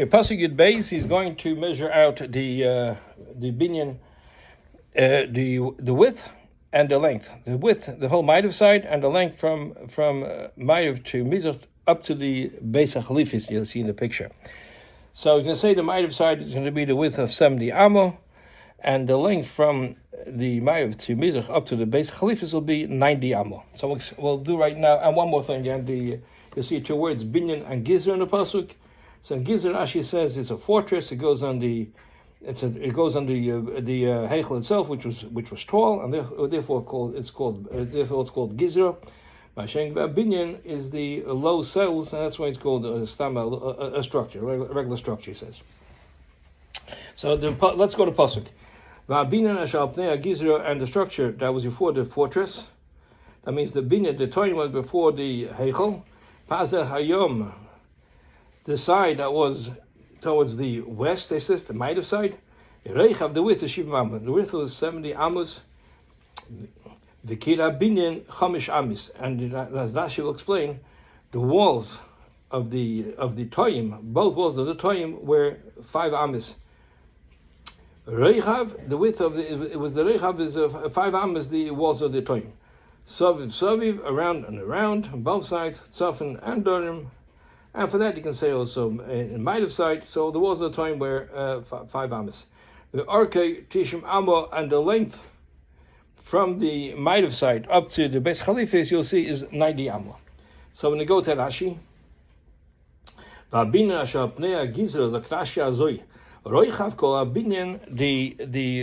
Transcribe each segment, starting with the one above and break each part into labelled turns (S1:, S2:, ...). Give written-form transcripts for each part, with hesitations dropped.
S1: Okay, Posuk Yud Bais, he's going to measure out the binyan, the width and the length. The width, the whole Ma'av side, and the length from Ma'av to Mizrach up to the Beis HaChalifis, you'll see in the picture. So I was going to say the Ma'av side is going to be the width of 70 amo, and the length from the Ma'av to Mizrach up to the Beis HaChalifis will be 90 amo. So we'll do right now, and one more thing, you'll see two words, binyan and gizra in the Posuk. So in Gizr, Rashi says it's a fortress. It goes on the Heichel itself, which was tall, and therefore it's called Gizr. Binyan is the low cells, and that's why it's called a structure, a regular structure. He says. So let's go to Posuk. Binyan Gizr, and the structure that was before the fortress. That means the binyan, the toin was before the Heichel. Pasder Hayom. The side that was towards the west, they says, the Ma'av side, the width is Shiva Amos. The width was 70 amos. The Kira Binyan Chamish Amis, and as Rashi will explain, the walls of the Toyim, both walls of the Toyim were 5 amos. Reichav, the width of it was the Reichav is 5 amos, the walls of the Toyim. Saviv, around and around, on both sides, Tzafin and Dorim. And for that, you can say also in Ma'av side. So the walls of the time were 5 amos. The Arke Tishim Amo, and the length from the Ma'av side up to the Beis Chalifis, you'll see, is 90 amo. So when you go to Rashi, the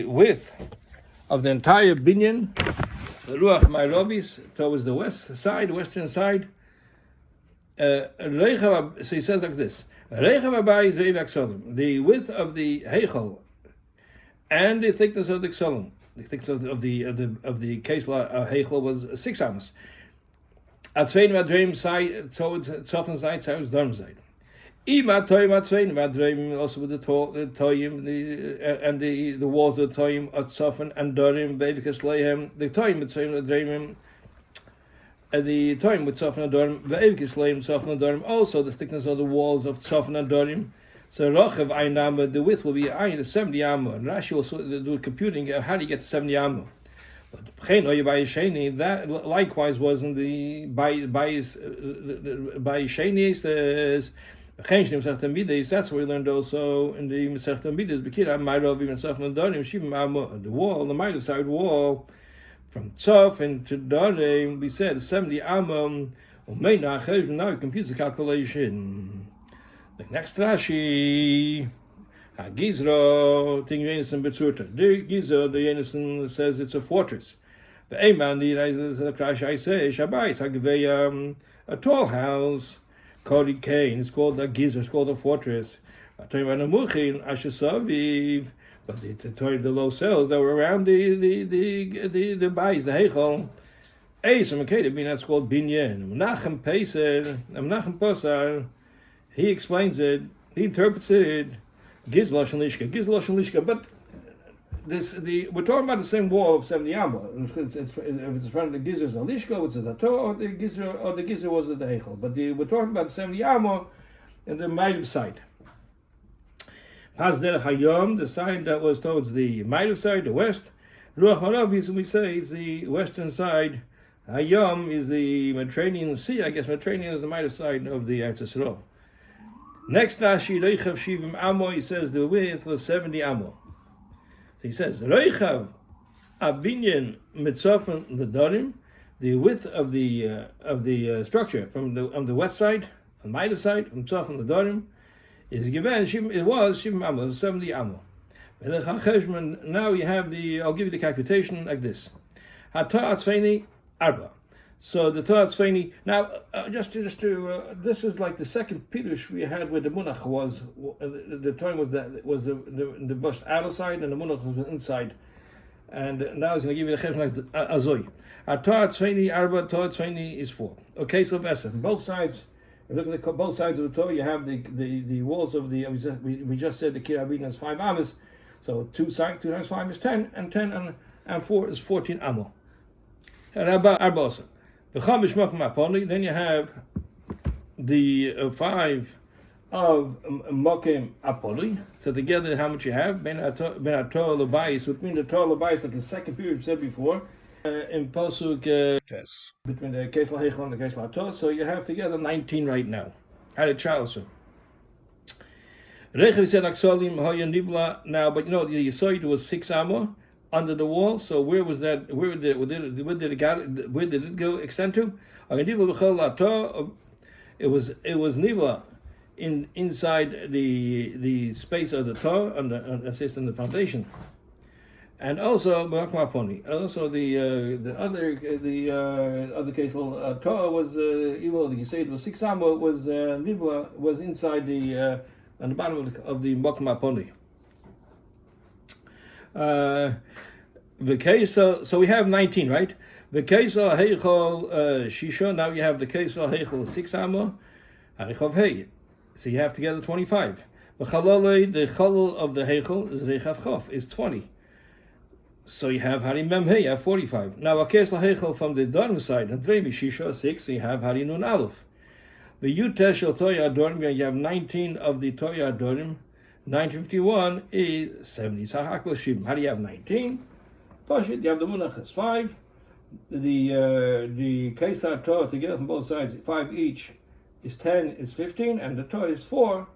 S1: width of the entire binyan, the Ruach Ma'avis, towards the western side. So he says like this: the width of the Heichel and the thickness of the Ksolim, the thickness of the case Heichel was 6 amos. At Zwein Madreim side, towards Tzofan side, towards Dorm side. Ima Toyim at Zwein Madreim, also with the Toyim, and the walls of the Toyim at Tzofan and Dorim, Bevikas Lehem, the Toyim at Zwein Madreim. The time with Tzafan Adorim, Ve'evkis Leim Tzafan Adorim, also the thickness of the walls of Tzafan Adorim. So Rochav Ein Amma, the width will be Ein 70 Amma. And Rashi will do computing how do you get to 70 Amma. But that likewise was in the Bais Sheni says. That's where we learned also in the Masech Midas. Bekira Ma'av even Tzafan Adorim Shivim Amma, the wall, the Ma'av side wall. From Tzof into Dorim, we said 70 amam. Now it computes the calculation. The next Rashi, Gizra, Ting Yenison Betzurta. The Gizra, the Yenison says it's a fortress. The Eman, the Rashi I say, Shabbais, a tall house, Kori Kain, it's called a Gizra, it's called a fortress. But the low cells that were around the Bais, the Heichel, that's called binyan. Menachem Posar, he explains it, he interprets it, Gizlosh and Lishka. But we're talking about the same wall of 70 amo. If it's in front of the Gizr and Lishka, which is the Torah, or the Gizr was the Heichel. But we're talking about the 70 amo in the Ma'av side. Pasder Hayom, the side that was towards the Ma'av side, the west. Ruach Maravis, we say, is the western side. Hayom is the Mediterranean Sea. I guess Mediterranean is the Ma'av side of the Eretz Yisrael. Next Rashi, Reichav Shivim Amo, he says the width was 70 Amo. So he says, Reichav Abinyan Mitzofan the Dorim, the width of the structure on the west side, on the Ma'av side, from Tzofan the Dorim, is given. It was Shivim Amo, 70 Amo. Now you have I'll give you the computation like this. Hata'at Tzveini Arba. So the Ta'at Tzveini. Now, just to this is like the second pirush we had where the munach was. The time was the bush outside and the munach was inside. And now he's going to give you the chesed like azoi. Hata'at Tzveini Arba. Ta'at Tzveini is 4. Okay, so Vesa. Both sides. Look at both sides of the Torah. You have the walls of the. We just said the kirabin has 5 amos, so 2 times 5 is 10, and 10 and 4 is 14 amo. Then you have the 5 of Mokim Apoli. So together, how much you have? Ben Torah Bais, between the Torah Bais of the second period we said before, in Posuk, between the Yechezkel and the Yechezkel. So you have together 19 right now. How did Charles say? Rechav said Aksolim Hoya Nivla. Now, but you know, you saw it was 6 amor under the wall. So where was that? Where did it go extend to? It was Nivla inside the space of the Torah on the foundation, and also the other case Torah was even you say it was 6 amor was Nivla was inside the on the bottom of the Mokum Aponi. The case, so we have 19, right? The case of Heichel Shisha. Now you have the case of Heichel 6 amor, Harichov Hey. So you have together 25. The chalol of the Heichel is Rechav Chof is 20. So you have Hari Mem Hey, you have 45. Now a case of Heichel from the Dorm side, and Dremi Shisha 6. So you have Hari Nun Aleph. The Yutesh of Toya Adorim, you have 19 of the Toya Adorim. 951 is 70. Sahakla Shivim. How do you have 19? Toshit, you have the Munach is 5. The Kesar Torah together from both sides, 5 each, is 10, is 15, and the Torah is 4.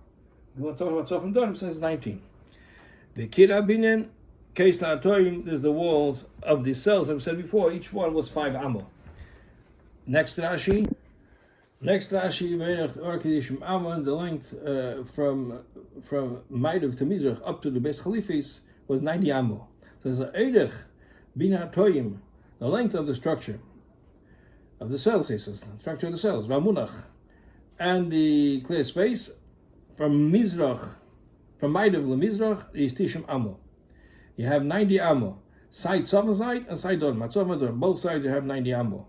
S1: You want to talk about Sofim Dorim, says 19. The Kirabinin, Kesar Torah, is the walls of the cells, as I said before, each one was 5 amor. Next Rashi, Orkidishim Amon, the length from Maidav to Mizrach up to the Beis Chalifis was 90 amor. So there's an Eidech Bina Toyim, the length of the structure of the cells, the structure of the cells, Ramunach, and the clear space from Mizrach, from Maidav to Mizrach is Tishim amor. You have 90 amor. Side Sofan side and side Dorm. Both sides you have 90 amor.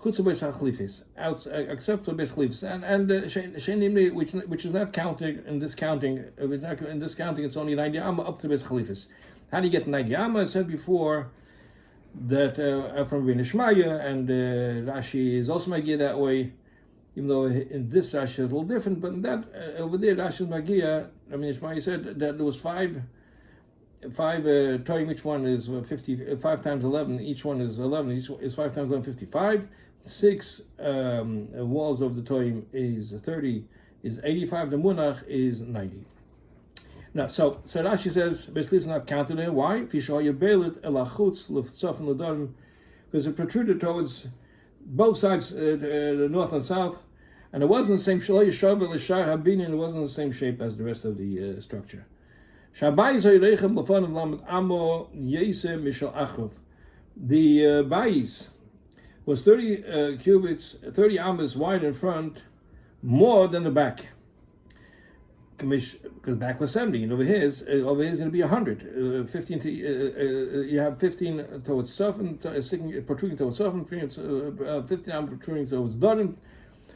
S1: Except for Beis Chalifis, and which is not counted in this counting. In this counting, it's only 90 amor up to Beis Chalifis. How do you get 90 amor? I said before that from Rabbi Nishmaya, and Rashi is also Magia that way. Even though in this Rashi is a little different, but in that over there Rashi is Magia. Rabbi Nishmaya said that there was five toyim, each one is 50, 5 times 11, each one is 11, each is 5 times 11, 55. 6 walls of the toyim is 30, is 85, the munach is 90. Now, so Rashi says, basically it's not counted there. Why? Because it protruded towards both sides, the north and south, and it wasn't the same shape, it wasn't the same shape as the rest of the structure. The Bais was 30 cubits, 30 amos wide in front, more than the back. Because the back was 70, and over here is going to be 100. 15 to, you have 15 towards Sofan, protruding towards Sofan, 15 amos protruding towards Dorim.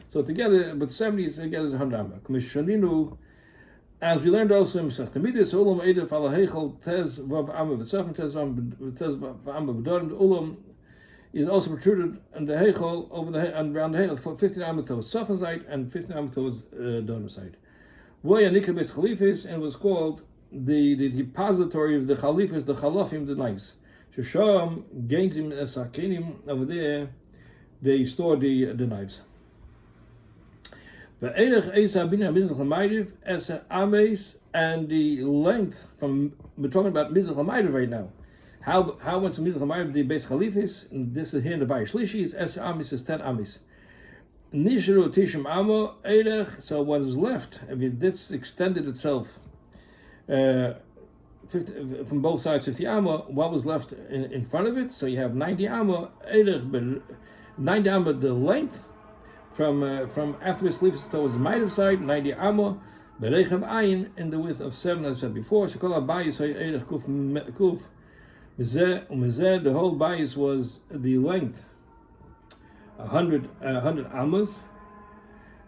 S1: So together, but 70 together is 100 amos. As we learned also in Masechet Tamidis, Ulam Eidef Ala Heichel Tez Vav Amma B'Tzafim Tez Vav Amma B'Dorim. Ulam is also protruded on the Heichel over the and around the Heichel for 15 Amma towards Tzafim side and 15 Amma towards Dorim side. Voya Nikra Beis Chalifis, and was called the depository of the Chalifis, the Chalafim, the knives. Shesham Geinzim Esakinim, over there they store the knives. And the length from, we're talking about Mizrach Hamaydav right now. How much Mizrach Hamaydav the Beis Chalifis, and this is here in the Bais Shlishi, is Es Amis is 10 Amis. Nishru Tishim Amo Eirech, so what is left, I mean, this extended itself 50, from both sides 50 Amo, what was left in front of it, so you have 90 Amo, Eirech, 90 Amo the length, from after Beis Chalifis towards the Maidav side, 90 Amo, Berechav Ayin in the width of 7, as I said before. So called Bais Eirech Kuf Mizeh, the whole Bais was the length 100 Amos.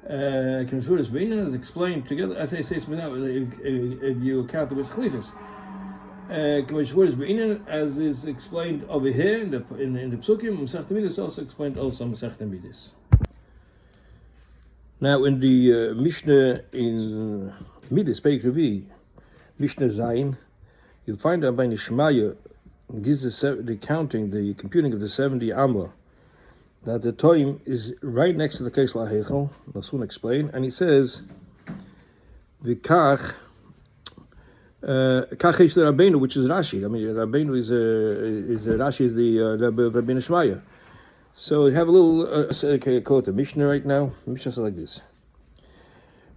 S1: Kemshuras Beinin is explained together, as I say, if you count the Beis Chalifis. Kemshuras Beinin, as is explained over here in the Psukim, Masechet Tamidis also explained also Masechet Tamidis. Now in the Mishnah in Midas, Perek Rabbi, Mishnah Zayin, you'll find out by Nishmaya, gives the counting, the computing of the 70 Amma, that the Toim is right next to the Keis LaHeichel. I'll soon explain. And he says, V'kach, Kach Eish Rabbeinu, which is Rashi. I mean, Rabbeinu is Rashi is the Rabbi Nishmaya. So we have a little quote, a Mishnah right now. The Mishnah says like this.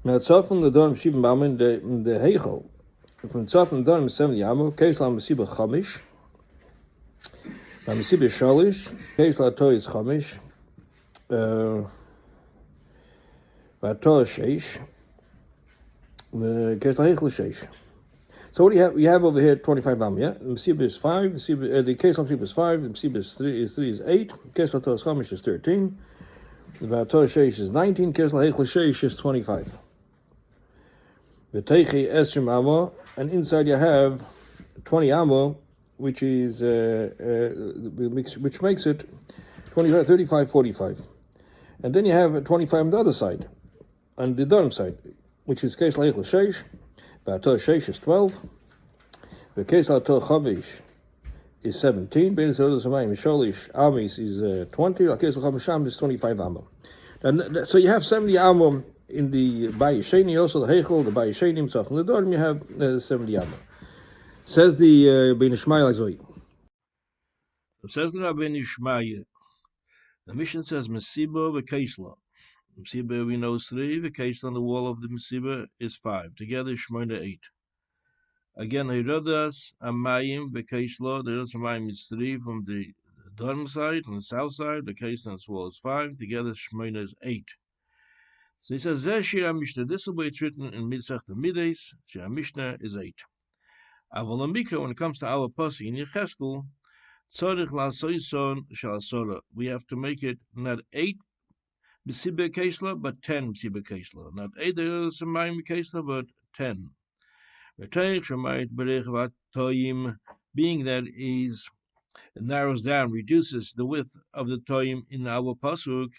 S1: Now, Tzafon the Dorm Shibim Bamin, the Heichel, from Tzafon the Dorm 70 Amo, Keis La Mesiba Chamish, La Mesiba Shalish, Keis La Toy is Chamish, Vato Sheish, Keis La Heichel Sheish. So what do you have? We have over here 25 Am, yeah? The Mesiba is 5, the Keis La Mesiba is 5, the Mesiba is 3 is 8, Keis La Toy is Chamish is 13, the Vato Sheish is 19, Keis La Heichel Sheish is 25. V'teichi esrim amo, and inside you have 20 amo, which is which makes it 25, 35, 45. And then you have 25 on the other side, on the Dorm side, which is Keis L'Eichel Sheish, V'ato Sheish is 12, V'Keis L'Ato Chavish is 17, Bein Zerod Samayim Sholish Amis is 20, Keis L'Chavisham is 25 amo. And so you have 70 amo in the Bais Sheni, also the Heichel, the Bais Sheni, Tzaf, and the Dorm, you have 70 Amma. Says the Rabbi Nishmaya like Zoy. Says the Rabbi Nishmaya. The mission says Mesiba v'Keisla. Mesiba we know is 3, v'Keisla on the wall of the Mesiba is 5. Together Shmoina 8. Again, Herodas Amayim v'Keisla. The Herodas Amayim is 3 from the Dorm side, from the south side. The Keisla on the wall is 5. Together Shmoina is 8. So he says, Zeshir Mishnah. This is the way it's written in Mitzach the Midas. Shir Mishnah is 8. Avol Mikra, when it comes to our Posuk in Yechezkel, Tzorich La Soison Shal Sora. We have to make it not 8 B'Sibe Keisla, but 10 B'Sibe Keisla. Not 8 Semayim Keisla, but 10. V'teich Shemayit Berech V'Toyim, being that it narrows down, reduces the width of the Toyim in our Posuk.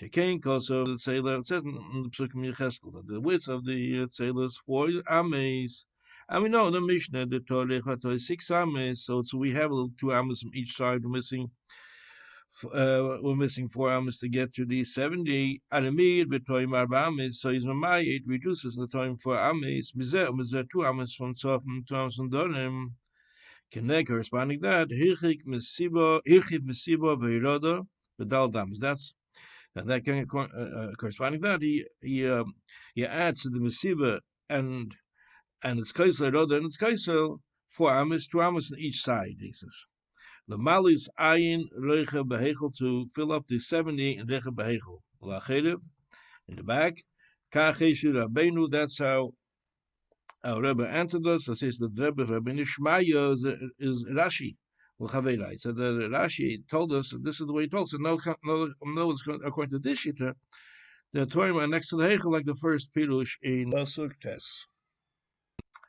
S1: Shekain Koso, the Tzeilah, it says in the Posuk in Yechezkel that the width of the Tzeilah is 4 Ames. And we know the Mishnah, the Torah is 6 Ames, so we have 2 Ames from each side. We're missing 4 Ames to get to the 70. Aramid, Betoim Arba Ames, so his Mamai, it reduces the time for Ames. Mizeh 2 Ames from Tzaf, 2 Ames from Dorim. Connect corresponding that, Hirchik Mesiba, Veiroda, Bedal Dams. And that can corresponding that he adds to the Mesiba and its kaisel roda and its kaisel 4 amas, 2 amas on each side. He says the malis ayin reicha behechel, to fill up the 70 in reicha behechel. Lacherev in the back. Kacheshu Rabbeinu. That's how our Rebbe answered us. It says that Rebbe Nishmaya is Rashi. So the Rashi told us that this is the way he told us. So no, according to this shita, the Torah are next to the Heichel, like the first Pirush in Posuk Tes.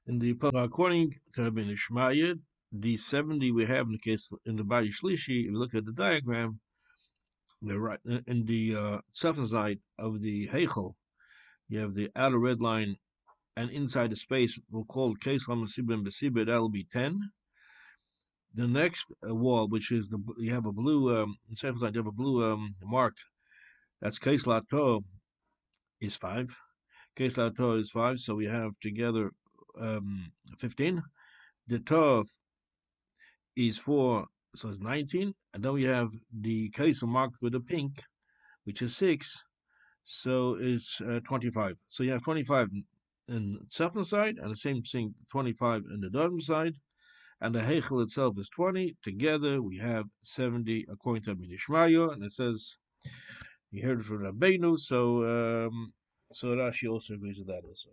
S1: In the according to Rabbi Nishmaya, the 70 we have in the case in the Bais Shlishi. If you look at the diagram, right in the southern side of the Heichel, you have the outer red line, and inside the space we'll call Keis Lamasiba and Besiba. That'll be 10. The next wall, which is you have a blue inside you have a blue mark. That's Keis Lato is 5. Keis Lato is 5. So we have together 15. The Tov is 4, so it's 19. And then we have the Keis marked with a pink, which is 6. So it's 25. So you have 25 in the southern side, and the same thing 25 in the northern side. And the Heichel itself is 20. Together we have 70 according to Rabbi Nishmaya, and it says you heard it from Rabbeinu, so Rashi also agrees with that also.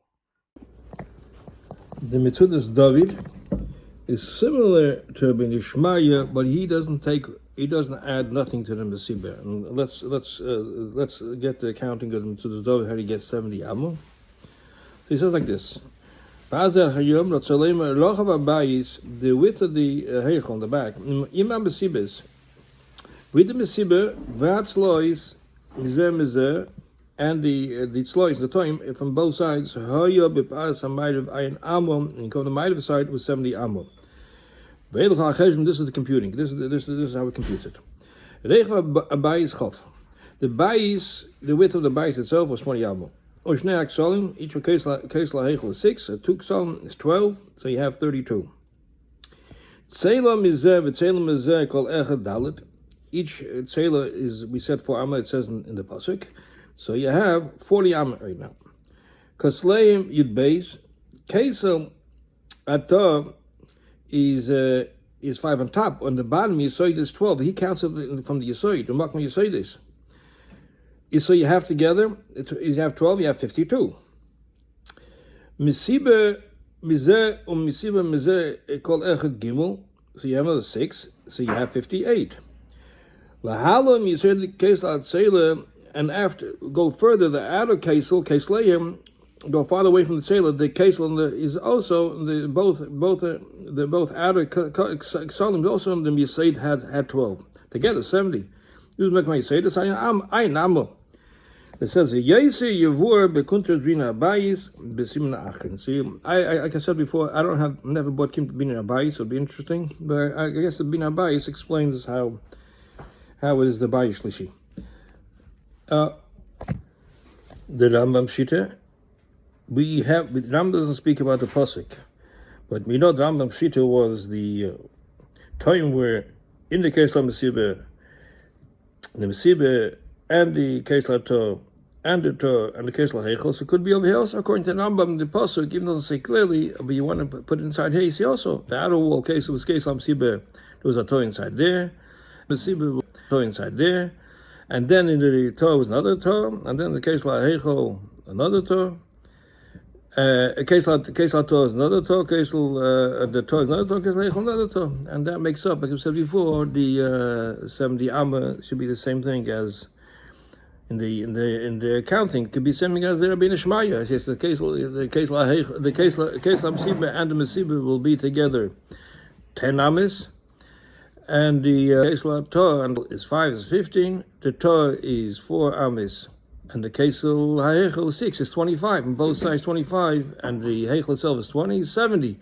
S1: The Metzudas David is similar to Rabbi Nishmaya, but he doesn't add nothing to the Mesiba. And let's get the accounting of the Metzudas David, how he gets 70 Amma. So he says like this. The width of the Heichel on the back. Imam Mesibes. With the Mesiba, Vatzlois, Mizeh, and the tzlois, the toim, from both sides. Hoya b'pas ha'mayrav ayin amo, and come the mayrav side was 70 amo. This is the computing. This is how it computes it. Bais chof. The bais, the width of the bais itself was 20 amo. Oshnei aksalim, each of kesla hechel is 6. A 2 ksalim is 12, so you have 32. Tzela mizeh v'tzela mizeh kol echad dalet. Each tzela is, we said 4 amma, it says in the Posuk. So you have 40 amma right now. Kasleim yud Bais. Kesel atah is 5 on top. On the bottom, Yisoid is 12. He counts it from the Yisoid. The Makman Yisoid is. So you have together, you have 12, you have 52. Misiba mizeh misiba mizeh kol echad gimel. So you have another 6. So you have 58. Lahalom Yisoid kesel atzela. And after, go further, the outer kesleim, go farther away from the tzela. The kesel is also the both outer kesalim also in the Yisaid had 12 together 70. You make my Yisaid. It's ayin amo. It says Yesi Yavur bekuntres bina Bais besimna achin. See, like I said before, I never bought kim bina Bais. It'll be interesting, but I guess the bina Bais explains how it is the Bais Shlishi. The Rambam Shita, the Rambam doesn't speak about the Posuk, but we know the Rambam Shita was the time where in the case of the Mesibe and the case of Torah and the Torah and the case of Hechel, so it could be over here also according to the Rambam, the Posuk, even though it doesn't say clearly, but you want to put it inside here, you see also the outer wall case was case of Mesibe, there was a Torah inside there, Mesibe was a Torah inside there. And then in the Torah was another Torah, and then the case like Hechel, another Torah. A case like Torah is another Torah, the Torah is another Torah, case like Hechel another Torah. And that makes up, like I said before, the 70 Amma should be the same thing as in the accounting. It could be same thing as the Rabbi Nishmaya. Yes, the case like Mesiba and the Mesiba will be together 10 Ammas. And the Kesel Torah is 5 is 15. The Torah is 4 amis, and the Kesel Hechel is 6 is 25. And both sides 25, and the Hechel itself is 20 is 70.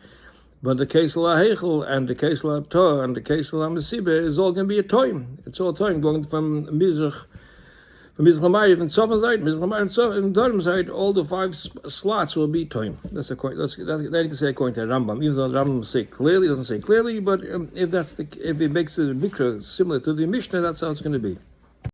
S1: But the Kesel Hechel and the Kesel Torah and the Kesel Mesibe is all going to be a toim. It's all toim going from Mizrach Lamayit and Sofan side, Mizrach Lamayit and Dharm side. All the 5 slots will be toim. That you can say according to the Rambam. Even though the Rambam doesn't say clearly, but if it makes the Mikra similar to the Mishnah, that's how it's going to be.